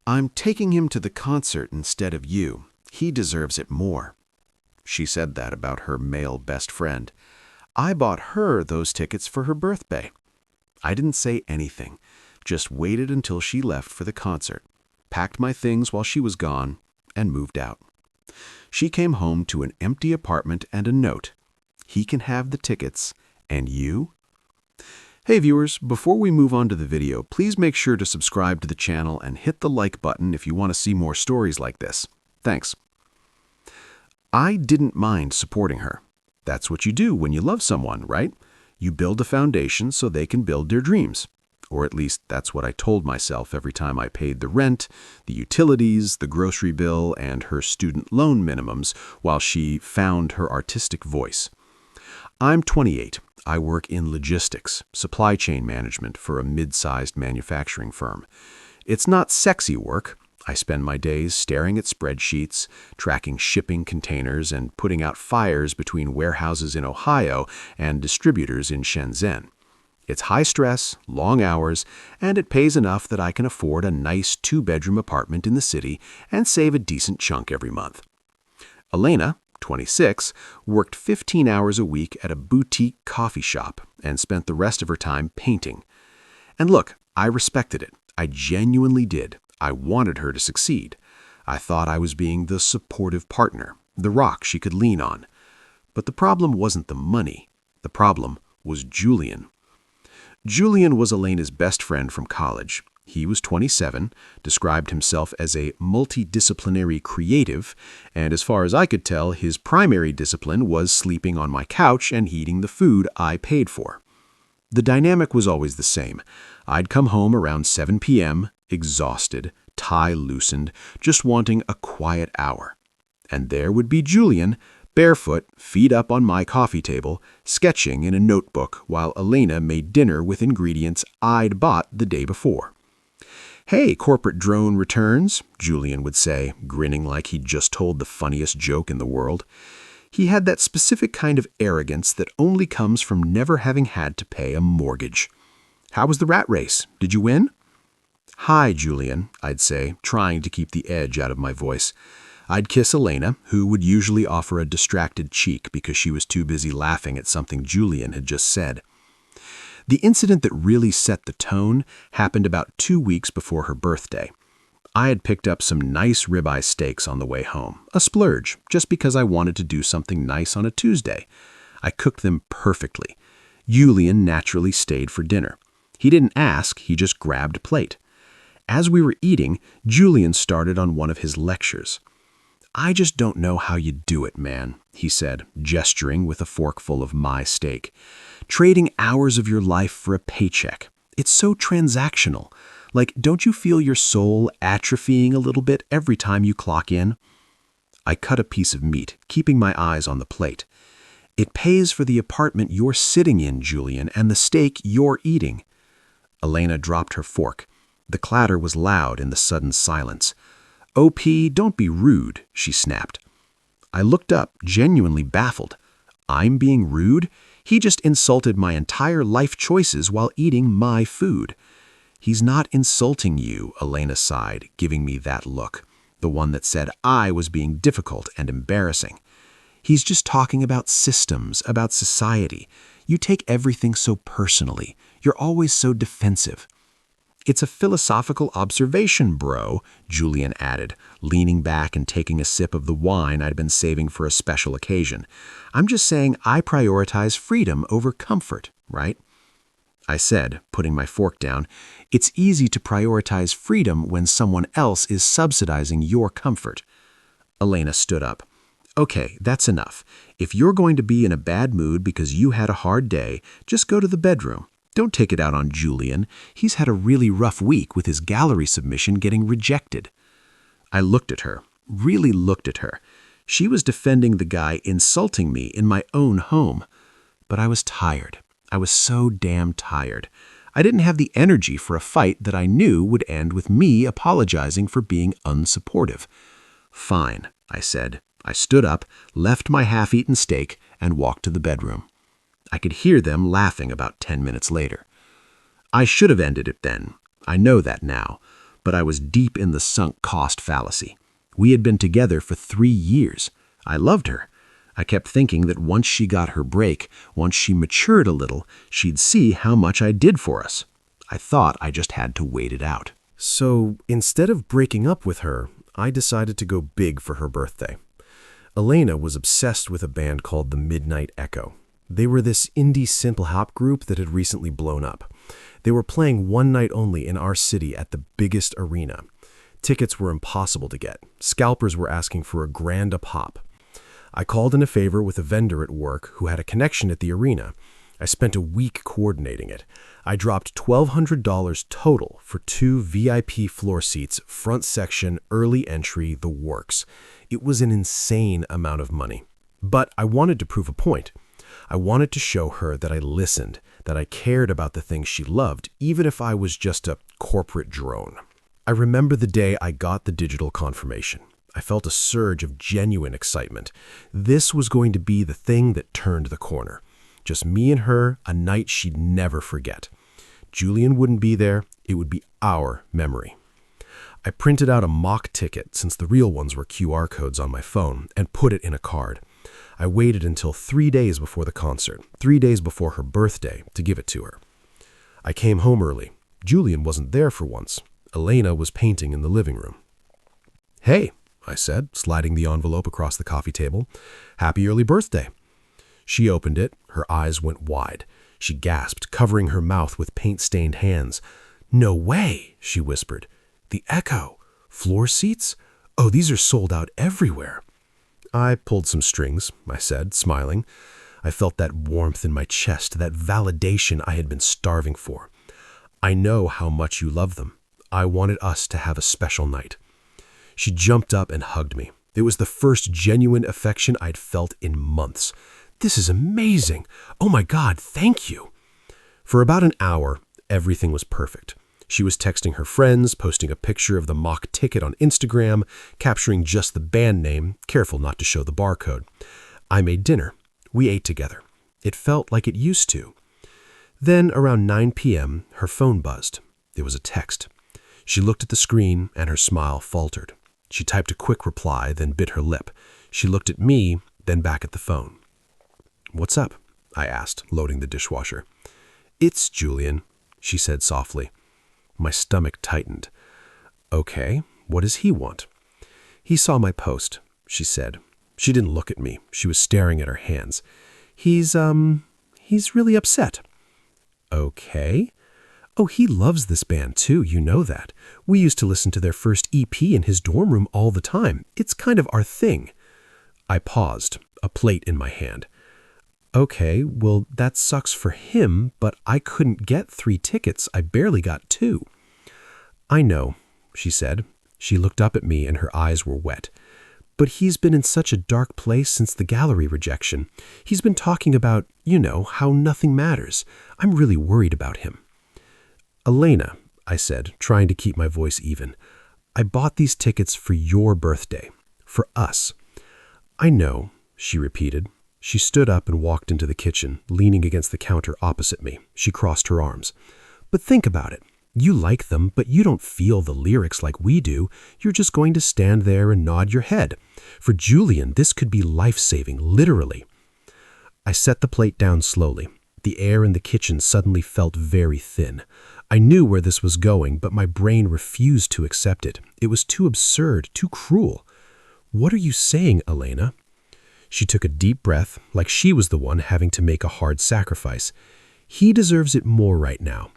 I'm taking him to the concert instead of you. He deserves it more. She said that about her male best friend. I bought her those tickets for her birthday. I didn't say anything, just waited until she left for the concert, packed my things while she was gone, and moved out. She came home to an empty apartment and a note. He can have the tickets, and you? Hey viewers, before we move on to the video, please make sure to subscribe to the channel and hit the like button if you want to see more stories like this. Thanks. I didn't mind supporting her. That's what you do when you love someone, right? You build a foundation so they can build their dreams. Or at least that's what I told myself every time I paid the rent, the utilities, the grocery bill, and her student loan minimums while she found her artistic voice. I'm 28. I work in logistics, supply chain management for a mid-sized manufacturing firm. It's not sexy work. I spend my days staring at spreadsheets, tracking shipping containers, and putting out fires between warehouses in Ohio and distributors in Shenzhen. It's high stress, long hours, and it pays enough that I can afford a nice 2-bedroom apartment in the city and save a decent chunk every month. Elena, 26, worked 15 hours a week at a boutique coffee shop and spent the rest of her time painting. And look, I respected it. I genuinely did. I wanted her to succeed. I thought I was being the supportive partner, the rock she could lean on. But the problem wasn't the money. The problem was Julian. Julian was Elena's best friend from college. He was 27, described himself as a multidisciplinary creative, and as far as I could tell, his primary discipline was sleeping on my couch and eating the food I paid for. The dynamic was always the same. I'd come home around 7 p.m., exhausted, tie loosened, just wanting a quiet hour. And there would be Julian, barefoot, feet up on my coffee table, sketching in a notebook while Elena made dinner with ingredients I'd bought the day before. "Hey, corporate drone returns," Julian would say, grinning like he'd just told the funniest joke in the world. He had that specific kind of arrogance that only comes from never having had to pay a mortgage. "How was the rat race? Did you win?" "Hi, Julian," I'd say, trying to keep the edge out of my voice. I'd kiss Elena, who would usually offer a distracted cheek because she was too busy laughing at something Julian had just said. The incident that really set the tone happened about 2 weeks before her birthday. I had picked up some nice ribeye steaks on the way home, a splurge, just because I wanted to do something nice on a Tuesday. I cooked them perfectly. Julian naturally stayed for dinner. He didn't ask, he just grabbed a plate. As we were eating, Julian started on one of his lectures. "I just don't know how you do it, man," he said, gesturing with a forkful of my steak. "Trading hours of your life for a paycheck. It's so transactional. Like, don't you feel your soul atrophying a little bit every time you clock in?" I cut a piece of meat, keeping my eyes on the plate. "It pays for the apartment you're sitting in, Julian, and the steak you're eating." Elena dropped her fork. The clatter was loud in the sudden silence. "OP, don't be rude," she snapped. I looked up, genuinely baffled. I'm being rude? He just insulted my entire life choices while eating my food. "He's not insulting you," Elena sighed, giving me that look, the one that said I was being difficult and embarrassing. "He's just talking about systems, about society. You take everything so personally. You're always so defensive." "It's a philosophical observation, bro," Julian added, leaning back and taking a sip of the wine I'd been saving for a special occasion. "I'm just saying I prioritize freedom over comfort, right?" I said, putting my fork down, "It's easy to prioritize freedom when someone else is subsidizing your comfort." Elena stood up. "Okay, that's enough. If you're going to be in a bad mood because you had a hard day, just go to the bedroom. Don't take it out on Julian. He's had a really rough week with his gallery submission getting rejected." I looked at her, really looked at her. She was defending the guy insulting me in my own home. But I was tired. I was so damn tired. I didn't have the energy for a fight that I knew would end with me apologizing for being unsupportive. "Fine," I said. I stood up, left my half-eaten steak, and walked to the bedroom. I could hear them laughing about 10 minutes later. I should have ended it then. I know that now. but I was deep in the sunk cost fallacy. We had been together for 3 years. I loved her. I kept thinking that once she got her break, once she matured a little, she'd see how much I did for us. I thought I just had to wait it out. So instead of breaking up with her, I decided to go big for her birthday. Elena was obsessed with a band called the Midnight Echo. They were this indie simple hop group that had recently blown up. They were playing one night only in our city at the biggest arena. Tickets were impossible to get. Scalpers were asking for $1,000 a pop. I called in a favor with a vendor at work who had a connection at the arena. I spent a week coordinating it. I dropped $1,200 total for 2 VIP floor seats, front section, early entry, the works. It was an insane amount of money. But I wanted to prove a point. I wanted to show her that I listened, that I cared about the things she loved, even if I was just a corporate drone. I remember the day I got the digital confirmation. I felt a surge of genuine excitement. This was going to be the thing that turned the corner. Just me and her, a night she'd never forget. Julian wouldn't be there. It would be our memory. I printed out a mock ticket, since the real ones were QR codes on my phone, and put it in a card. I waited until 3 days before the concert, 3 days before her birthday, to give it to her. I came home early. Julian wasn't there for once. Elena was painting in the living room. "Hey," I said, sliding the envelope across the coffee table. "Happy early birthday." She opened it. Her eyes went wide. She gasped, covering her mouth with paint-stained hands. "No way," she whispered. "The Echo? Floor seats? Oh, these are sold out everywhere." "I pulled some strings," I said, smiling. I felt that warmth in my chest, that validation I had been starving for. "I know how much you love them. I wanted us to have a special night." She jumped up and hugged me. It was the first genuine affection I'd felt in months. "This is amazing. Oh my God, thank you." For about an hour, everything was perfect. She was texting her friends, posting a picture of the mock ticket on Instagram, capturing just the band name, careful not to show the barcode. I made dinner. We ate together. It felt like it used to. Then, around 9 p.m., her phone buzzed. It was a text. She looked at the screen, and her smile faltered. She typed a quick reply, then bit her lip. She looked at me, then back at the phone. "What's up?" I asked, loading the dishwasher. "It's Julian," she said softly. My stomach tightened. "Okay, what does he want?" "He saw my post," she said. She didn't look at me. She was staring at her hands. He's really upset." "Okay." "Oh, he loves this band too, you know that. We used to listen to their first EP in his dorm room all the time. It's kind of our thing." I paused, a plate in my hand. "Okay, well, that sucks for him, but I couldn't get 3 tickets. I barely got 2. "I know," she said. She looked up at me and her eyes were wet. "But he's been in such a dark place since the gallery rejection. He's been talking about, how nothing matters. I'm really worried about him." "Elena," I said, trying to keep my voice even, "I bought these tickets for your birthday. For us." "I know," she repeated. She stood up and walked into the kitchen, leaning against the counter opposite me. She crossed her arms. "But think about it. You like them, but you don't feel the lyrics like we do. You're just going to stand there and nod your head. For Julian, this could be life-saving, literally." I set the plate down slowly. The air in the kitchen suddenly felt very thin. I knew where this was going, but my brain refused to accept it. It was too absurd, too cruel. "What are you saying, Elena?" She took a deep breath, like she was the one having to make a hard sacrifice. "He deserves it more right now."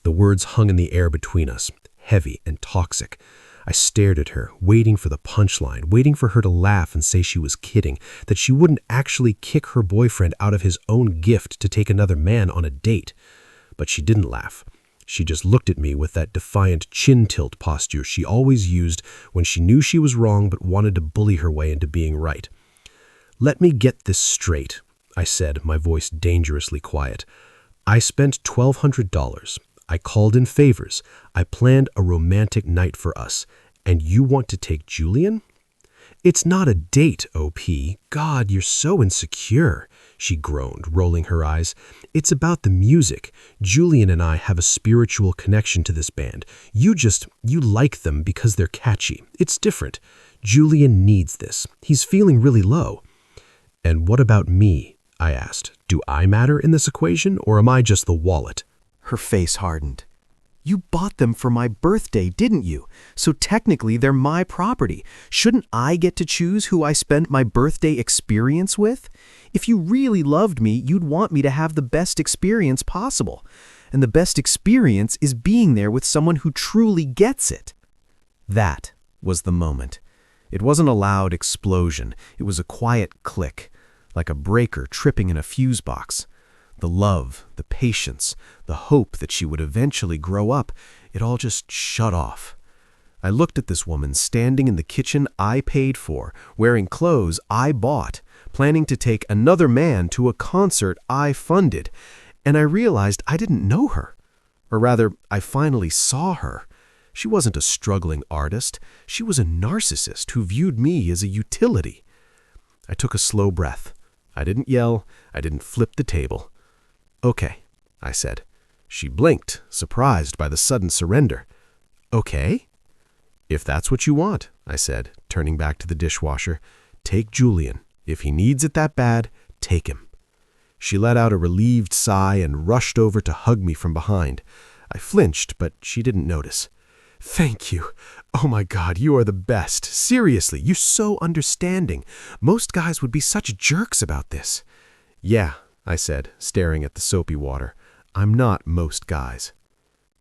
The words hung in the air between us, heavy and toxic. I stared at her, waiting for the punchline, waiting for her to laugh and say she was kidding, that she wouldn't actually kick her boyfriend out of his own gift to take another man on a date. But she didn't laugh. She just looked at me with that defiant chin tilt posture she always used when she knew she was wrong but wanted to bully her way into being right. "Let me get this straight," I said, my voice dangerously quiet. "I spent $1,200. I called in favors. I planned a romantic night for us. And you want to take Julian?" "It's not a date, OP. God, you're so insecure," she groaned, rolling her eyes. "It's about the music. Julian and I have a spiritual connection to this band. You like them because they're catchy. It's different. Julian needs this. He's feeling really low." "And what about me?" I asked. "Do I matter in this equation, or am I just the wallet?" Her face hardened. "You bought them for my birthday, didn't you? So technically they're my property. Shouldn't I get to choose who I spend my birthday experience with? If you really loved me, you'd want me to have the best experience possible. And the best experience is being there with someone who truly gets it." That was the moment. It wasn't a loud explosion. It was a quiet click, like a breaker tripping in a fuse box. The love, the patience, the hope that she would eventually grow up, it all just shut off. I looked at this woman standing in the kitchen I paid for, wearing clothes I bought, planning to take another man to a concert I funded, and I realized I didn't know her. Or rather, I finally saw her. She wasn't a struggling artist. She was a narcissist who viewed me as a utility. I took a slow breath. I didn't yell. I didn't flip the table. "Okay," I said. She blinked, surprised by the sudden surrender. "Okay?" "If that's what you want," I said, turning back to the dishwasher. "Take Julian. If he needs it that bad, take him." She let out a relieved sigh and rushed over to hug me from behind. I flinched, but she didn't notice. "Thank you. Oh my God, you are the best. Seriously, you're so understanding. Most guys would be such jerks about this." "Yeah," I said, staring at the soapy water. "I'm not most guys."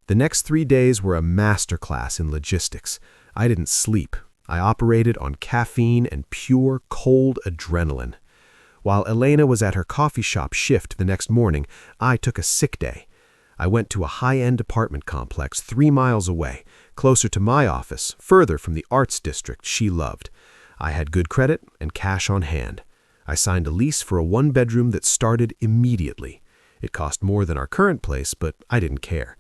The next 3 days were a masterclass in logistics. I didn't sleep. I operated on caffeine and pure, cold adrenaline. While Elena was at her coffee shop shift the next morning, I took a sick day. I went to a high-end apartment complex 3 miles away, closer to my office, further from the arts district she loved. I had good credit and cash on hand. I signed a lease for a 1-bedroom that started immediately. It cost more than our current place, but I didn't care.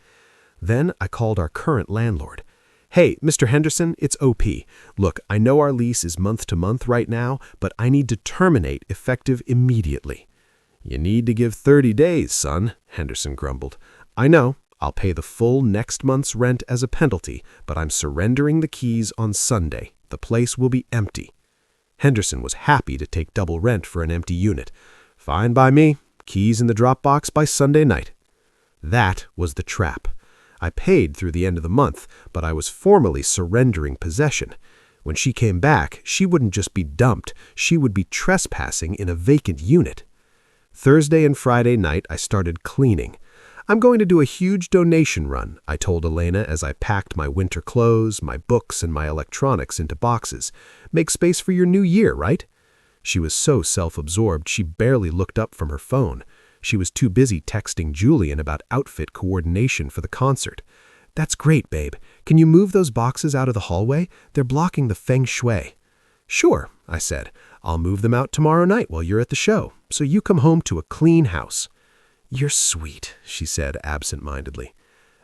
Then I called our current landlord. "Hey, Mr. Henderson, it's OP. Look, I know our lease is month to month right now, but I need to terminate effective immediately." "You need to give 30 days, son," Henderson grumbled. "I know. I'll pay the full next month's rent as a penalty, but I'm surrendering the keys on Sunday. The place will be empty." Henderson was happy to take double rent for an empty unit. "Fine by me. Keys in the Dropbox by Sunday night." That was the trap. I paid through the end of the month, but I was formally surrendering possession. When she came back, she wouldn't just be dumped, she would be trespassing in a vacant unit. Thursday and Friday night, I started cleaning. "I'm going to do a huge donation run," I told Elena as I packed my winter clothes, my books, and my electronics into boxes. "Make space for your new year, right?" She was so self-absorbed she barely looked up from her phone. She was too busy texting Julian about outfit coordination for the concert. "That's great, babe. Can you move those boxes out of the hallway? They're blocking the feng shui." "Sure," I said. "I'll move them out tomorrow night while you're at the show, so you come home to a clean house." "You're sweet," she said absent-mindedly.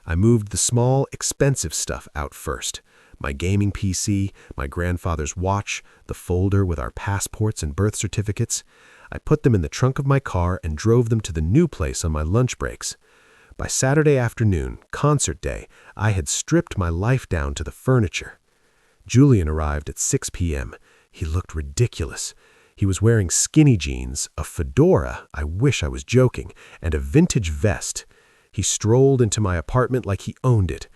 I moved the small, expensive stuff out first. My gaming PC, my grandfather's watch, the folder with our passports and birth certificates. I put them in the trunk of my car and drove them to the new place on my lunch breaks. By Saturday afternoon, concert day, I had stripped my life down to the furniture. Julian arrived at 6 p.m. He looked ridiculous. He was wearing skinny jeans, a fedora, I wish I was joking, and a vintage vest. He strolled into my apartment like he owned it.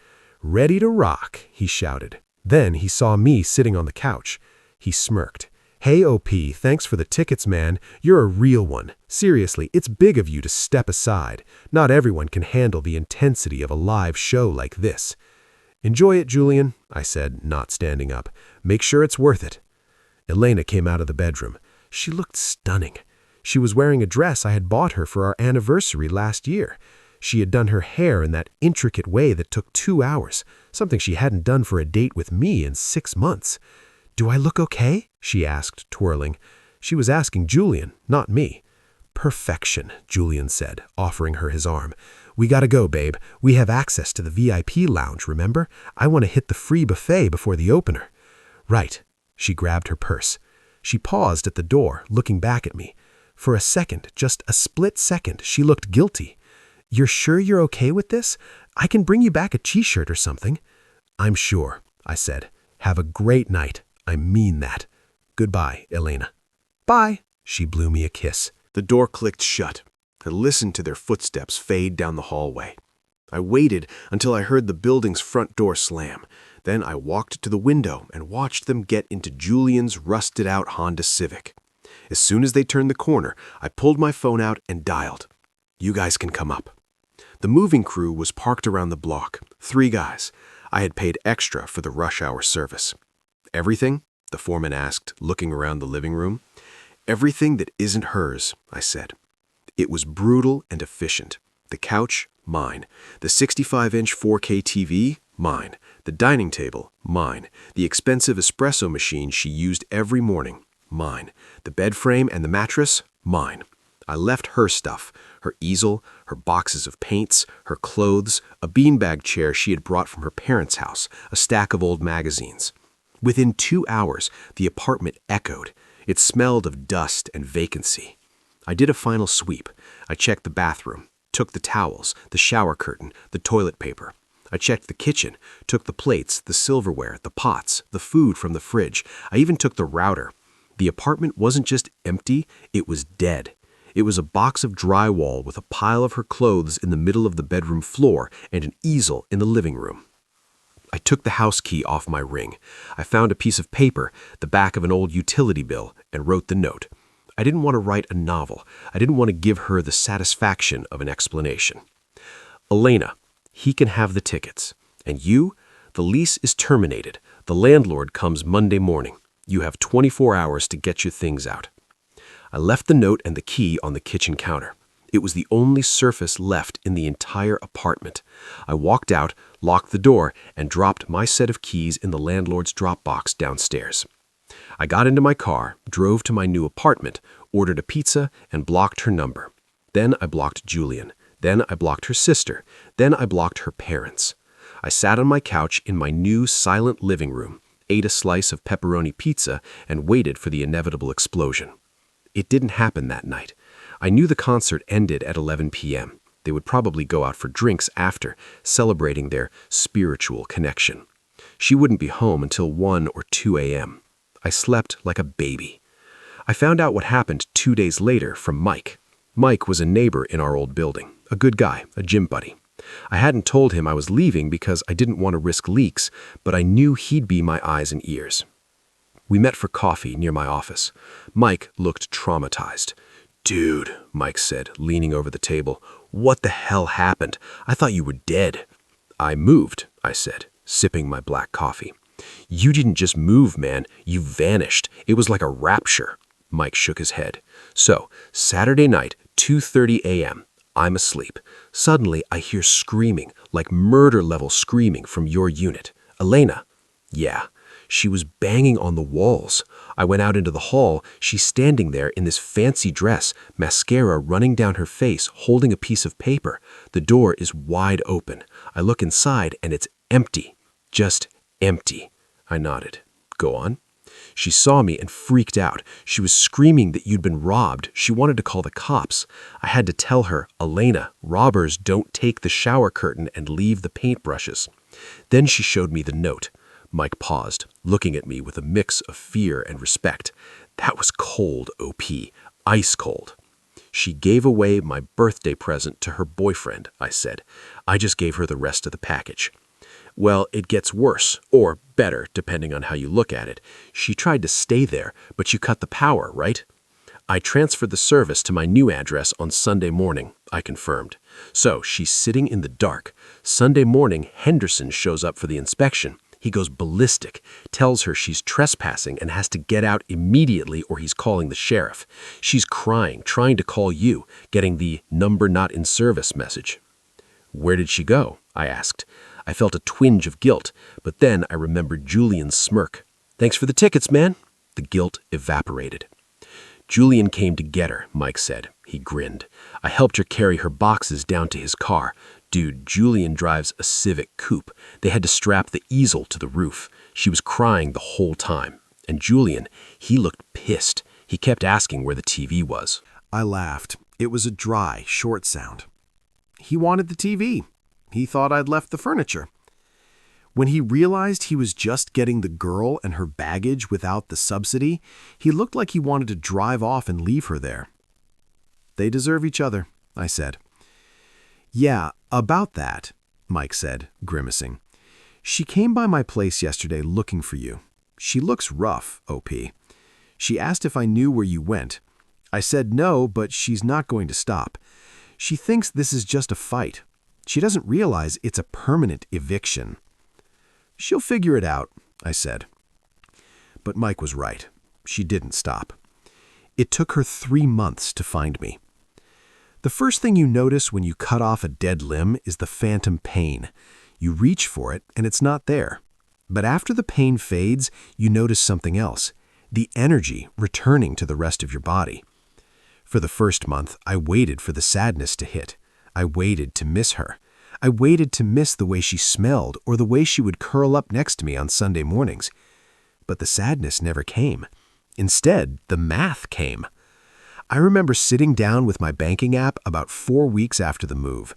"Ready to rock," he shouted. Then he saw me sitting on the couch. He smirked. "Hey, OP, thanks for the tickets, man. You're a real one. Seriously, it's big of you to step aside. Not everyone can handle the intensity of a live show like this." "Enjoy it, Julian," I said, not standing up. "Make sure it's worth it." Elena came out of the bedroom. She looked stunning. She was wearing a dress I had bought her for our anniversary last year. She had done her hair in that intricate way that took 2 hours, something she hadn't done for a date with me in 6 months. "Do I look okay?" she asked, twirling. She was asking Julian, not me. "Perfection," Julian said, offering her his arm. "We gotta go, babe. We have access to the VIP lounge, remember? I want to hit the free buffet before the opener." "Right." She grabbed her purse. She paused at the door, looking back at me. For a second, just a split second, she looked guilty. "You're sure you're okay with this? I can bring you back a t-shirt or something." "I'm sure," I said. "Have a great night. I mean that. Goodbye, Elena." "Bye." She blew me a kiss. The door clicked shut. I listened to their footsteps fade down the hallway. I waited until I heard the building's front door slam. Then I walked to the window and watched them get into Julian's rusted-out Honda Civic. As soon as they turned the corner, I pulled my phone out and dialed. "You guys can come up." The moving crew was parked around the block, 3 guys. I had paid extra for the rush hour service. "Everything?" the foreman asked, looking around the living room. "Everything that isn't hers," I said. It was brutal and efficient. The couch, mine. The 65-inch 4K TV, mine. The dining table, mine. The expensive espresso machine she used every morning, mine. The bed frame and the mattress, mine. I left her stuff, her easel, her boxes of paints, her clothes, a beanbag chair she had brought from her parents' house, a stack of old magazines. Within 2 hours, the apartment echoed. It smelled of dust and vacancy. I did a final sweep. I checked the bathroom, took the towels, the shower curtain, the toilet paper. I checked the kitchen, took the plates, the silverware, the pots, the food from the fridge. I even took the router. The apartment wasn't just empty, it was dead. It was a box of drywall with a pile of her clothes in the middle of the bedroom floor and an easel in the living room. I took the house key off my ring. I found a piece of paper, the back of an old utility bill, and wrote the note. I didn't want to write a novel. I didn't want to give her the satisfaction of an explanation. "Elena, he can have the tickets. And you, the lease is terminated. The landlord comes Monday morning. You have 24 hours to get your things out." I left the note and the key on the kitchen counter. It was the only surface left in the entire apartment. I walked out, locked the door, and dropped my set of keys in the landlord's drop box downstairs. I got into my car, drove to my new apartment, ordered a pizza, and blocked her number. Then I blocked Julian. Then I blocked her sister. Then I blocked her parents. I sat on my couch in my new silent living room, ate a slice of pepperoni pizza, and waited for the inevitable explosion. It didn't happen that night. I knew the concert ended at 11 p.m. They would probably go out for drinks after, celebrating their spiritual connection. She wouldn't be home until 1 or 2 a.m. I slept like a baby. I found out what happened 2 days later from Mike. Mike was a neighbor in our old building, a good guy, a gym buddy. I hadn't told him I was leaving because I didn't want to risk leaks, but I knew he'd be my eyes and ears. We met for coffee near my office. Mike looked traumatized. "Dude," Mike said, leaning over the table, "what the hell happened? I thought you were dead." "I moved," I said, sipping my black coffee. "You didn't just move, man. You vanished. It was like a rapture." Mike shook his head. "So, Saturday night, 2:30 a.m., I'm asleep. Suddenly, I hear screaming, like murder-level screaming from your unit. Elena." "Yeah." She was banging on the walls. I went out into the hall. She's standing there in this fancy dress, mascara running down her face, holding a piece of paper. The door is wide open. I look inside, and it's empty. Just empty. I nodded. "Go on." "She saw me and freaked out. She was screaming that you'd been robbed. She wanted to call the cops. I had to tell her, 'Elena, robbers don't take the shower curtain and leave the paintbrushes.' Then she showed me the note." Mike paused, looking at me with a mix of fear and respect. "That was cold, OP. Ice cold." "She gave away my birthday present to her boyfriend," I said. "I just gave her the rest of the package." "Well, it gets worse, or better, depending on how you look at it. She tried to stay there, but you cut the power, right?" "I transferred the service to my new address on Sunday morning," I confirmed. "So she's sitting in the dark. Sunday morning, Henderson shows up for the inspection. He goes ballistic, tells her she's trespassing and has to get out immediately or he's calling the sheriff. She's crying, trying to call you, getting the number not in service message." "Where did she go?" I asked. I felt a twinge of guilt, but then I remembered Julian's smirk. "Thanks for the tickets, man." The guilt evaporated. "Julian came to get her," Mike said. He grinned. "I helped her carry her boxes down to his car. Dude, Julian drives a Civic coupe. They had to strap the easel to the roof. She was crying the whole time. And Julian, he looked pissed. He kept asking where the TV was." I laughed. It was a dry, short sound. He wanted the TV. He thought I'd left the furniture. When he realized he was just getting the girl and her baggage without the subsidy, he looked like he wanted to drive off and leave her there. They deserve each other, I said. Yeah, about that, Mike said, grimacing. She came by my place yesterday looking for you. She looks rough, OP. She asked if I knew where you went. I said no, but she's not going to stop. She thinks this is just a fight. She doesn't realize it's a permanent eviction. She'll figure it out, I said. But Mike was right. She didn't stop. It took her 3 months to find me. The first thing you notice when you cut off a dead limb is the phantom pain. You reach for it, and it's not there. But after the pain fades, you notice something else, the energy returning to the rest of your body. For the first month, I waited for the sadness to hit. I waited to miss her. I waited to miss the way she smelled or the way she would curl up next to me on Sunday mornings. But the sadness never came. Instead, the math came. I remember sitting down with my banking app about 4 weeks after the move.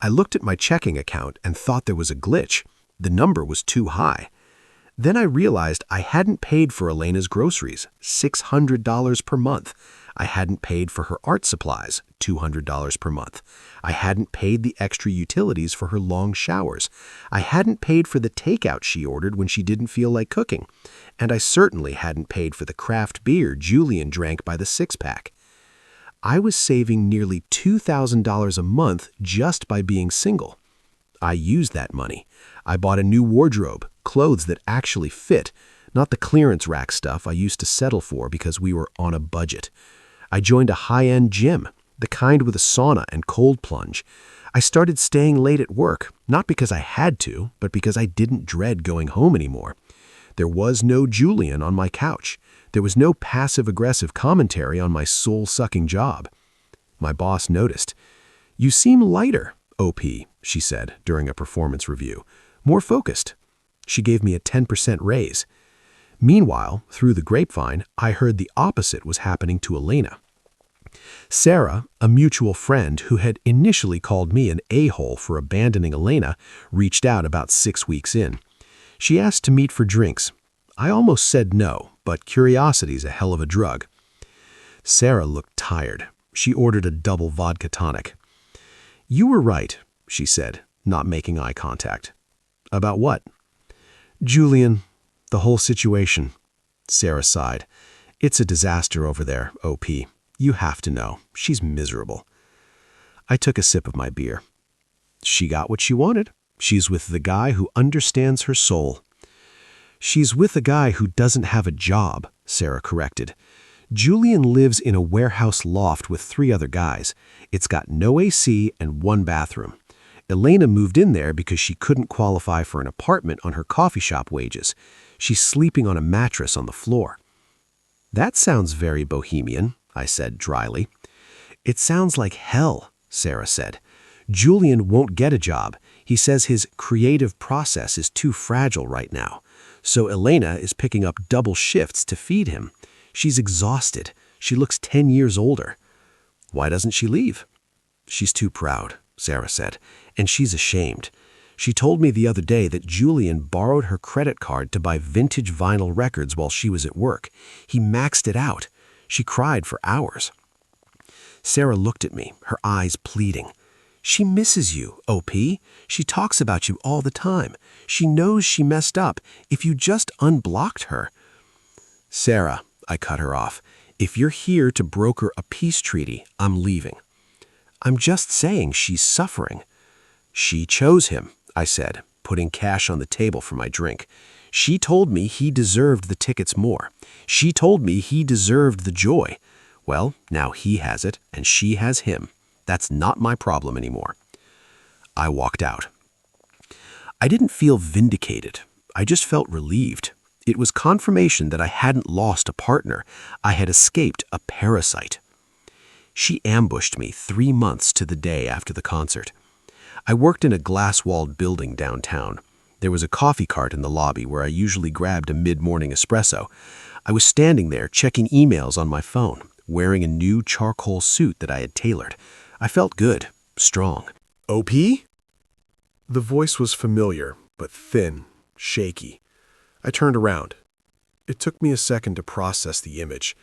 I looked at my checking account and thought there was a glitch. The number was too high. Then I realized I hadn't paid for Elena's groceries, $600 per month. I hadn't paid for her art supplies, $200 per month. I hadn't paid the extra utilities for her long showers. I hadn't paid for the takeout she ordered when she didn't feel like cooking. And I certainly hadn't paid for the craft beer Julian drank by the six-pack. I was saving nearly $2,000 a month just by being single. I used that money. I bought a new wardrobe, clothes that actually fit, not the clearance rack stuff I used to settle for because we were on a budget. I joined a high-end gym, the kind with a sauna and cold plunge. I started staying late at work, not because I had to, but because I didn't dread going home anymore. There was no Julian on my couch. There was no passive-aggressive commentary on my soul-sucking job. My boss noticed. "You seem lighter, OP," she said during a performance review. "More focused." She gave me a 10% raise. Meanwhile, through the grapevine, I heard the opposite was happening to Elena. Sarah, a mutual friend who had initially called me an a-hole for abandoning Elena, reached out about 6 weeks in. She asked to meet for drinks. I almost said no, but curiosity's a hell of a drug. Sarah looked tired. She ordered a double vodka tonic. "You were right," she said, not making eye contact. "About what?" "Julian, the whole situation." Sarah sighed. "It's a disaster over there, OP. You have to know. She's miserable." I took a sip of my beer. "She got what she wanted. She's with the guy who understands her soul." "She's with a guy who doesn't have a job," Sarah corrected. "Julian lives in a warehouse loft with 3 other guys. It's got no AC and 1 bathroom. Elena moved in there because she couldn't qualify for an apartment on her coffee shop wages. She's sleeping on a mattress on the floor." "That sounds very bohemian," I said dryly. "It sounds like hell," Sarah said. "Julian won't get a job. He says his creative process is too fragile right now. So Elena is picking up double shifts to feed him. She's exhausted. She looks 10 years older." "Why doesn't she leave?" "She's too proud," Sarah said, "and she's ashamed. She told me the other day that Julian borrowed her credit card to buy vintage vinyl records while she was at work. He maxed it out. She cried for hours." Sarah looked at me, her eyes pleading. "She misses you, OP. She talks about you all the time. She knows she messed up. If you just unblocked her." "Sarah," I cut her off, "if you're here to broker a peace treaty, I'm leaving." "I'm just saying she's suffering." "She chose him," I said, putting cash on the table for my drink. "She told me he deserved the tickets more. She told me he deserved the joy. Well, now he has it, and she has him. That's not my problem anymore." I walked out. I didn't feel vindicated. I just felt relieved. It was confirmation that I hadn't lost a partner. I had escaped a parasite. She ambushed me 3 months to the day after the concert. I worked in a glass-walled building downtown. There was a coffee cart in the lobby where I usually grabbed a mid-morning espresso. I was standing there checking emails on my phone wearing a new charcoal suit that I had tailored. I felt good, strong. OP? The voice was familiar, but thin, shaky. I turned around. It took me a second to process the image.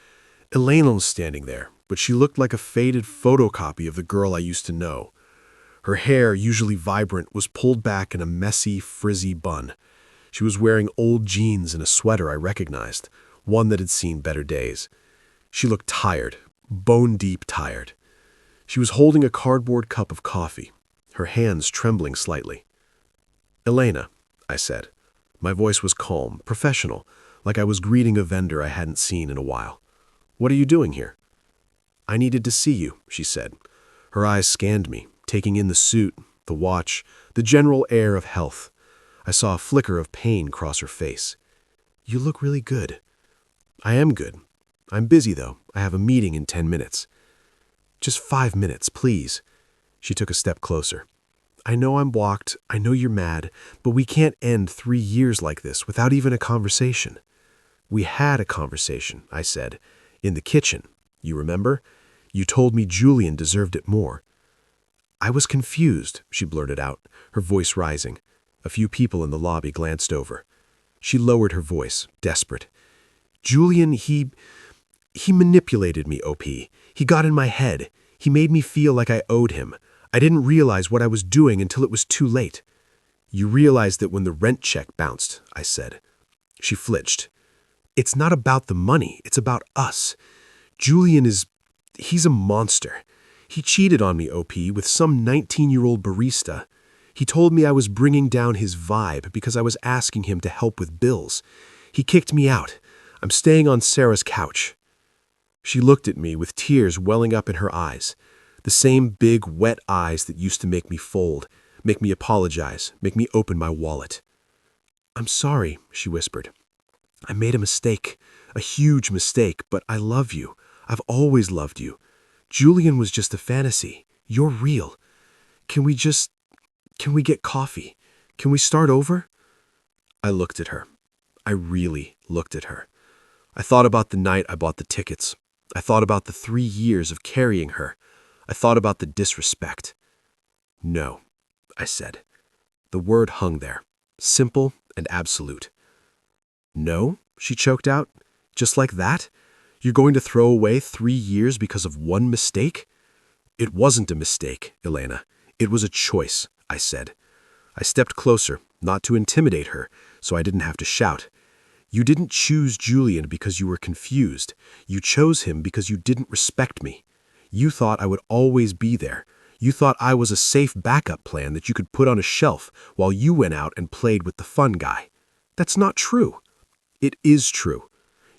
Elena was standing there, but she looked like a faded photocopy of the girl I used to know. Her hair, usually vibrant, was pulled back in a messy, frizzy bun. She was wearing old jeans and a sweater I recognized, one that had seen better days. She looked tired, bone-deep tired. She was holding a cardboard cup of coffee, her hands trembling slightly. "Elena," I said. My voice was calm, professional, like I was greeting a vendor I hadn't seen in a while. "What are you doing here?" "I needed to see you," she said. Her eyes scanned me, taking in the suit, the watch, the general air of health. I saw a flicker of pain cross her face. "You look really good." "I am good. I'm busy, though. I have a meeting in 10 minutes. "Just 5 minutes, please." She took a step closer. "I know I'm blocked, I know you're mad, but we can't end 3 years like this without even a conversation." "We had a conversation," I said, "in the kitchen. You remember? You told me Julian deserved it more." "I was confused," she blurted out, her voice rising. A few people in the lobby glanced over. She lowered her voice, desperate. "Julian, he manipulated me, OP. He got in my head. He made me feel like I owed him. I didn't realize what I was doing until it was too late." "You realized that when the rent check bounced," I said. She flinched. "It's not about the money. It's about us. Julian he's a monster. He cheated on me, OP, with some 19-year-old barista. He told me I was bringing down his vibe because I was asking him to help with bills. He kicked me out. I'm staying on Sarah's couch." She looked at me with tears welling up in her eyes, the same big, wet eyes that used to make me fold, make me apologize, make me open my wallet. "I'm sorry," she whispered. "I made a mistake, a huge mistake, but I love you. I've always loved you. Julian was just a fantasy. You're real. Can we get coffee? Can we start over?" I looked at her. I really looked at her. I thought about the night I bought the tickets. I thought about the 3 years of carrying her. I thought about the disrespect. "No," I said. The word hung there, simple and absolute. "No?" she choked out. "Just like that? You're going to throw away 3 years because of one mistake?" "It wasn't a mistake, Elena. It was a choice," I said. I stepped closer, not to intimidate her, so I didn't have to shout. "You didn't choose Julian because you were confused. You chose him because you didn't respect me. You thought I would always be there. You thought I was a safe backup plan that you could put on a shelf while you went out and played with the fun guy. That's not true." "It is true.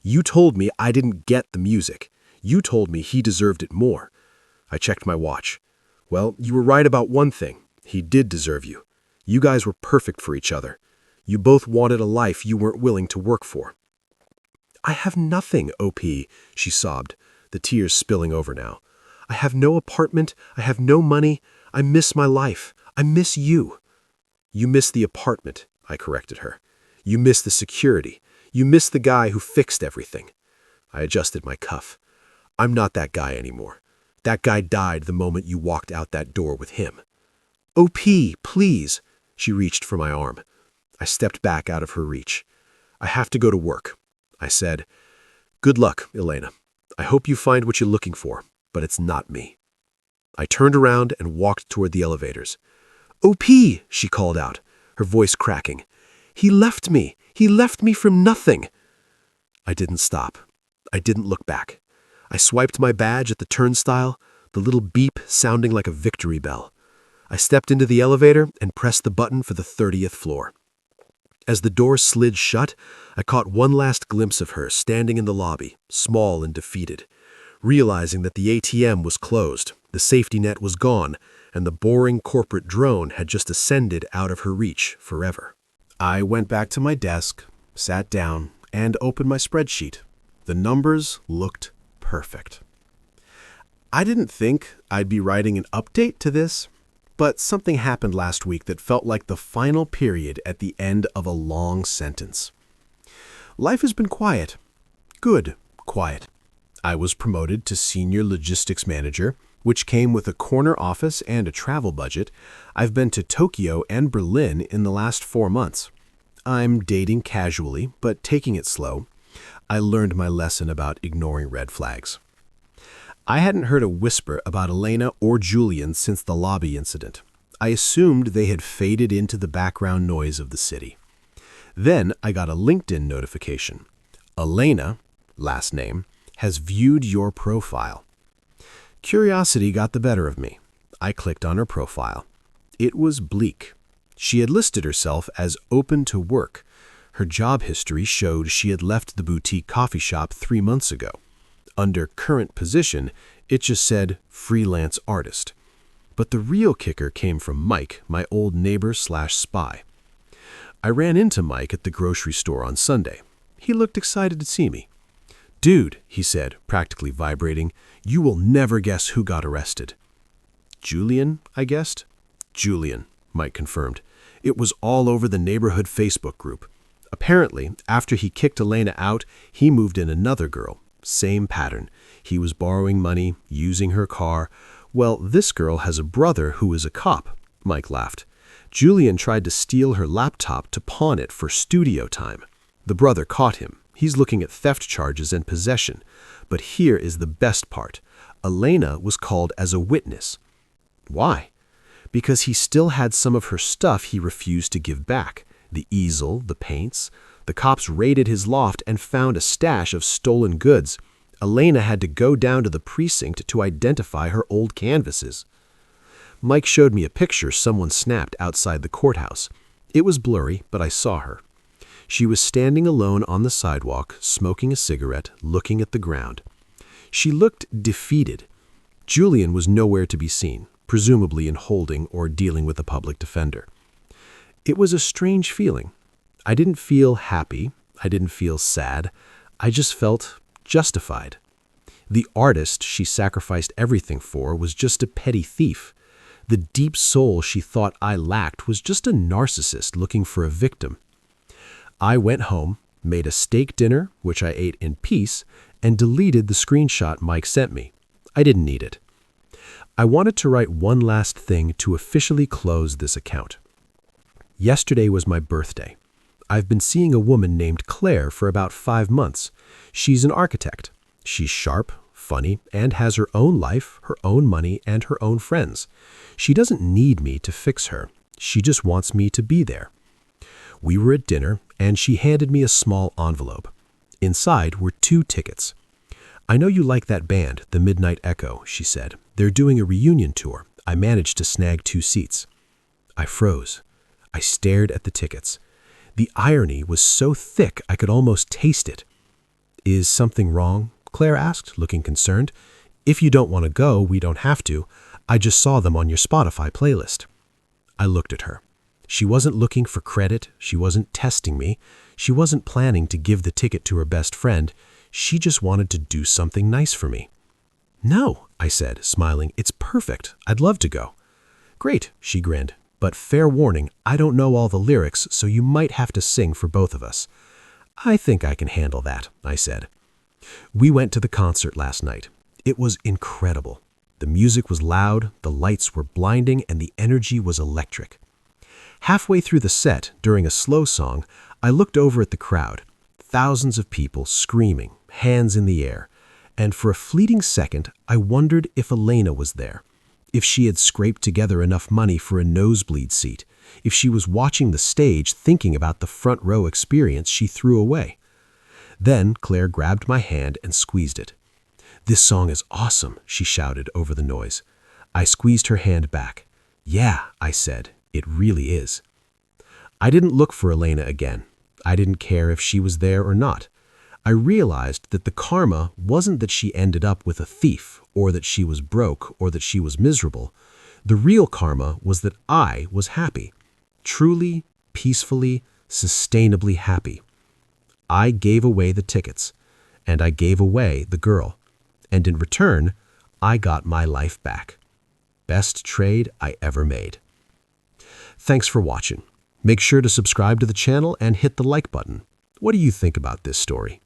You told me I didn't get the music. You told me he deserved it more." I checked my watch. "Well, you were right about one thing. He did deserve you. You guys were perfect for each other. You both wanted a life you weren't willing to work for." "I have nothing, OP," she sobbed, the tears spilling over now. "I have no apartment. I have no money. I miss my life. I miss you." "You miss the apartment," I corrected her. "You miss the security. You miss the guy who fixed everything." I adjusted my cuff. "I'm not that guy anymore. That guy died the moment you walked out that door with him." "OP, please." She reached for my arm. I stepped back out of her reach. "I have to go to work," I said. "Good luck, Elena. I hope you find what you're looking for, but it's not me." I turned around and walked toward the elevators. "OP," she called out, her voice cracking. "He left me. He left me from nothing." I didn't stop. I didn't look back. I swiped my badge at the turnstile, the little beep sounding like a victory bell. I stepped into the elevator and pressed the button for the 30th floor. As the door slid shut, I caught one last glimpse of her standing in the lobby, small and defeated, realizing that the ATM was closed, the safety net was gone, and the boring corporate drone had just ascended out of her reach forever. I went back to my desk, sat down, and opened my spreadsheet. The numbers looked perfect. I didn't think I'd be writing an update to this, but something happened last week that felt like the final period at the end of a long sentence. Life has been quiet. Good quiet. I was promoted to Senior Logistics Manager, which came with a corner office and a travel budget. I've been to Tokyo and Berlin in the last 4 months. I'm dating casually, but taking it slow. I learned my lesson about ignoring red flags. I hadn't heard a whisper about Elena or Julian since the lobby incident. I assumed they had faded into the background noise of the city. Then I got a LinkedIn notification. Elena, last name, has viewed your profile. Curiosity got the better of me. I clicked on her profile. It was bleak. She had listed herself as open to work. Her job history showed she had left the boutique coffee shop 3 months ago. Under current position, it just said freelance artist. But the real kicker came from Mike, my old neighbor/spy. I ran into Mike at the grocery store on Sunday. He looked excited to see me. "Dude," he said, practically vibrating, "you will never guess who got arrested." "Julian," I guessed. "Julian," Mike confirmed. "It was all over the neighborhood Facebook group. Apparently, after he kicked Elena out, he moved in another girl. Same pattern. He was borrowing money, using her car. Well, this girl has a brother who is a cop." Mike laughed. "Julian tried to steal her laptop to pawn it for studio time. The brother caught him. He's looking at theft charges and possession. But here is the best part. Elena was called as a witness." "Why?" "Because he still had some of her stuff he refused to give back. The easel, the paints. The cops raided his loft and found a stash of stolen goods. Elena had to go down to the precinct to identify her old canvases." Mike showed me a picture someone snapped outside the courthouse. It was blurry, but I saw her. She was standing alone on the sidewalk, smoking a cigarette, looking at the ground. She looked defeated. Julian was nowhere to be seen, presumably in holding or dealing with a public defender. It was a strange feeling. I didn't feel happy. I didn't feel sad. I just felt justified. The artist she sacrificed everything for was just a petty thief. The deep soul she thought I lacked was just a narcissist looking for a victim. I went home, made a steak dinner, which I ate in peace, and deleted the screenshot Mike sent me. I didn't need it. I wanted to write one last thing to officially close this account. Yesterday was my birthday. I've been seeing a woman named Claire for about 5 months. She's an architect. She's sharp, funny, and has her own life, her own money, and her own friends. She doesn't need me to fix her. She just wants me to be there. We were at dinner, and she handed me a small envelope. Inside were 2 tickets. "I know you like that band, the Midnight Echo," she said. "They're doing a reunion tour. I managed to snag 2 seats." I froze. I stared at the tickets. The irony was so thick I could almost taste it. "Is something wrong?" Claire asked, looking concerned. "If you don't want to go, we don't have to. I just saw them on your Spotify playlist." I looked at her. She wasn't looking for credit. She wasn't testing me. She wasn't planning to give the ticket to her best friend. She just wanted to do something nice for me. "No," I said, smiling. "It's perfect. I'd love to go." "Great," she grinned. "But fair warning, I don't know all the lyrics, so you might have to sing for both of us." "I think I can handle that," I said. We went to the concert last night. It was incredible. The music was loud, the lights were blinding, and the energy was electric. Halfway through the set, during a slow song, I looked over at the crowd. Thousands of people screaming, hands in the air. And for a fleeting second, I wondered if Elena was there. If she had scraped together enough money for a nosebleed seat. If she was watching the stage thinking about the front row experience she threw away. Then Claire grabbed my hand and squeezed it. "This song is awesome," she shouted over the noise. I squeezed her hand back. "Yeah," I said, "it really is." I didn't look for Elena again. I didn't care if she was there or not. I realized that the karma wasn't that she ended up with a thief, or that she was broke, or that she was miserable. The real karma was that I was happy. Truly, peacefully, sustainably happy. I gave away the tickets, and I gave away the girl. And in return, I got my life back. Best trade I ever made. Thanks for watching. Make sure to subscribe to the channel and hit the like button. What do you think about this story?